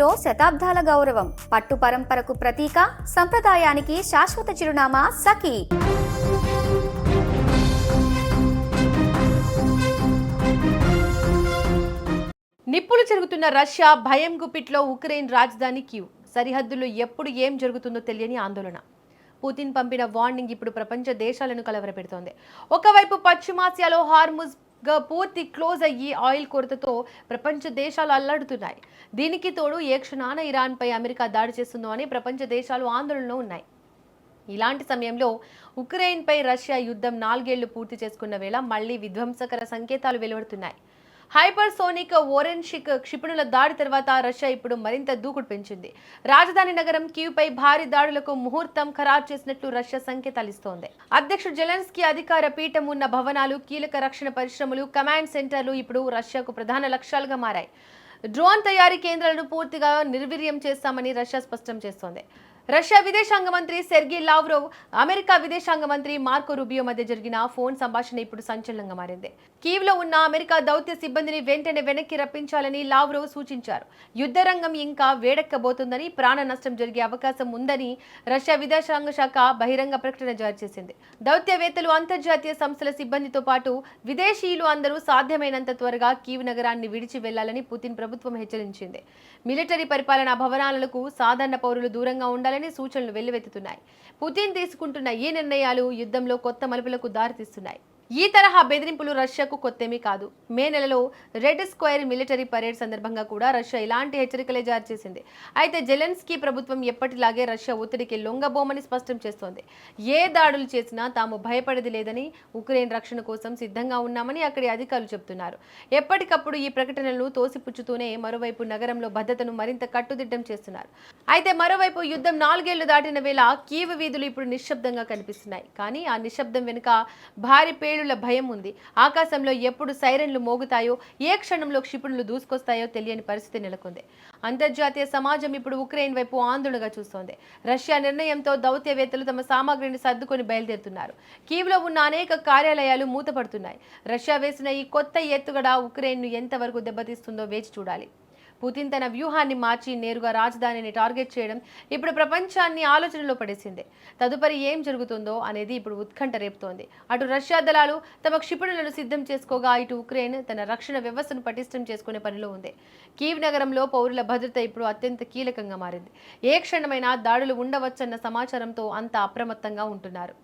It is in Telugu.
మనసులో శతాబ్దాల గౌరవం, పట్టు పరంపరకు ప్రతీక, సంప్రదాయానికి శాశ్వత చిరునామా సఖీ. నిప్పులు చెరుగుతున్న రష్యా, భయం గుప్పిట్లో ఉక్రెయిన్ రాజధాని కీవ్. సరిహద్దుల్లో ఎప్పుడు ఏం జరుగుతుందో తెలియని ఆందోళన. పుతిన్ పంపిన వార్నింగ్ ఇప్పుడు ప్రపంచ దేశాలను కలవరపెడుతోంది. ఒకవైపు పశ్చిమాసియాలో హార్ముజ్ పూర్తి క్లోజ్ అయ్యి ఆయిల్ కొరతతో ప్రపంచ దేశాలు అల్లాడుతున్నాయి. దీనికి తోడు ఏ క్షణాన ఇరాన్పై అమెరికా దాడి చేస్తుందో అని ప్రపంచ దేశాలు ఆందోళనలో ఉన్నాయి. ఇలాంటి సమయంలో ఉక్రెయిన్పై రష్యా యుద్ధం 4 ఏళ్లు పూర్తి చేసుకున్న వేళ మళ్లీ విధ్వంసకర సంకేతాలు వెలువడుతున్నాయి. హైపర్సోనిక్ ఓరెన్షిక్ క్షిపణుల దాడి తర్వాత రష్యా ఇప్పుడు మరింత దూకుడు పెంచింది. రాజధాని నగరం కీవ్పై భారీ దాడులకు ముహూర్తం ఖరారు చేసినట్లు రష్యా సంకేతాలు ఇస్తోంది. అధ్యక్షుడు జెలెన్స్కీ అధికార పీఠం ఉన్న భవనాలు, కీలక రక్షణ పరిశ్రమలు, కమాండ్ సెంటర్లు ఇప్పుడు రష్యాకు ప్రధాన లక్ష్యాలుగా మారాయి. డ్రోన్ తయారీ కేంద్రాలను పూర్తిగా నిర్వీర్యం చేస్తామని రష్యా స్పష్టం చేస్తోంది. రష్యా విదేశాంగ మంత్రి సెర్గీ లావ్రోవ్, అమెరికా విదేశాంగ మంత్రి మార్కో రూబియో మధ్య జరిగిన ఫోన్ సంభాషణ ఇప్పుడు సంచలనంగా మారింది. కీవ్లో ఉన్న అమెరికా దౌత్య సిబ్బందిని వెంటనే వెనక్కి రప్పించాలని లావ్రోవ్ సూచించారు. యుద్ధ రంగం ఇంకా వేడెక్కబోతుందని, ప్రాణ నష్టం జరిగే అవకాశం ఉందని రష్యా విదేశాంగ శాఖ బహిరంగ ప్రకటన జారీ చేసింది. దౌత్యవేత్తలు, అంతర్జాతీయ సంస్థల సిబ్బందితో పాటు విదేశీయులు అందరూ సాధ్యమైనంత త్వరగా కీవ్ నగరాన్ని విడిచి వెళ్లాలని పుతిన్ ప్రభుత్వం హెచ్చరించింది. మిలిటరీ పరిపాలనా భవనాలకు సాధారణ పౌరులు దూరంగా ఉండాలని సూచనలు వెల్లువెత్తుతున్నాయి. పుతిన్ తీసుకుంటున్న ఈ నిర్ణయాలు యుద్ధంలో కొత్త మలుపులకు దారితీస్తున్నాయి. ఈ తరహా బెదిరింపులు రష్యాకు కొత్తేమీ కాదు. మే నెలలో రెడ్ స్క్వేర్ మిలిటరీ పరేడ్ సందర్భంగా కూడా రష్యా ఇలాంటి హెచ్చరికలే జారీ చేసింది. అయితే జెలెన్స్కీ ప్రభుత్వం ఎప్పటిలాగే రష్యా ఒత్తిడికి లొంగబోమని స్పష్టం చేస్తోంది. ఏ దాడులు చేసినా తాము భయపడేది లేదని, ఉక్రెయిన్ రక్షణ కోసం సిద్ధంగా ఉన్నామని అక్కడి అధికారులు చెబుతున్నారు. ఎప్పటికప్పుడు ఈ ప్రకటనలను తోసిపుచ్చుతూనే మరోవైపు నగరంలో భద్రతను మరింత కట్టుదిట్టం చేస్తున్నారు. అయితే మరోవైపు యుద్ధం 4 ఏళ్లు దాటిన వేళ కీవ్ వీధులు ఇప్పుడు నిశ్శబ్దంగా కనిపిస్తున్నాయి. కానీ ఆ నిశ్శబ్దం వెనుక భారీ భయం ఉంది. ఆకాశంలో ఎప్పుడు సైరన్లు మోగుతాయో, ఏ క్షణంలో క్షిపణులు దూసుకొస్తాయో తెలియని పరిస్థితి నెలకొంది. అంతర్జాతీయ సమాజం ఇప్పుడు ఉక్రెయిన్ వైపు ఆందోళనగా చూస్తోంది. రష్యా నిర్ణయంతో దౌత్యవేత్తలు తమ సామాగ్రిని సర్దుకొని బయలుదేరుతున్నారు. కీవ్లో ఉన్న అనేక కార్యాలయాలు మూతపడుతున్నాయి. రష్యా వేసిన ఈ కొత్త ఎత్తుగడ ఉక్రెయిన్ను ఎంతవరకు దెబ్బతీస్తుందో వేచి చూడాలి. పుతిన్ తన వ్యూహాన్ని మార్చి నేరుగా రాజధానిని టార్గెట్ చేయడం ఇప్పుడు ప్రపంచాన్ని ఆలోచనలో పడేసింది. తదుపరి ఏం జరుగుతుందో అనేది ఇప్పుడు ఉత్కంఠ రేపుతోంది. అటు రష్యా దళాలు తమ క్షిపణులను సిద్ధం చేసుకోగా, ఇటు ఉక్రెయిన్ తన రక్షణ వ్యవస్థను పటిష్టం చేసుకునే పనిలో ఉంది. కీవ్ నగరంలో పౌరుల భద్రత ఇప్పుడు అత్యంత కీలకంగా మారింది. ఏ క్షణమైనా దాడులు ఉండవచ్చన్న సమాచారంతో అంతా అప్రమత్తంగా ఉంటున్నారు.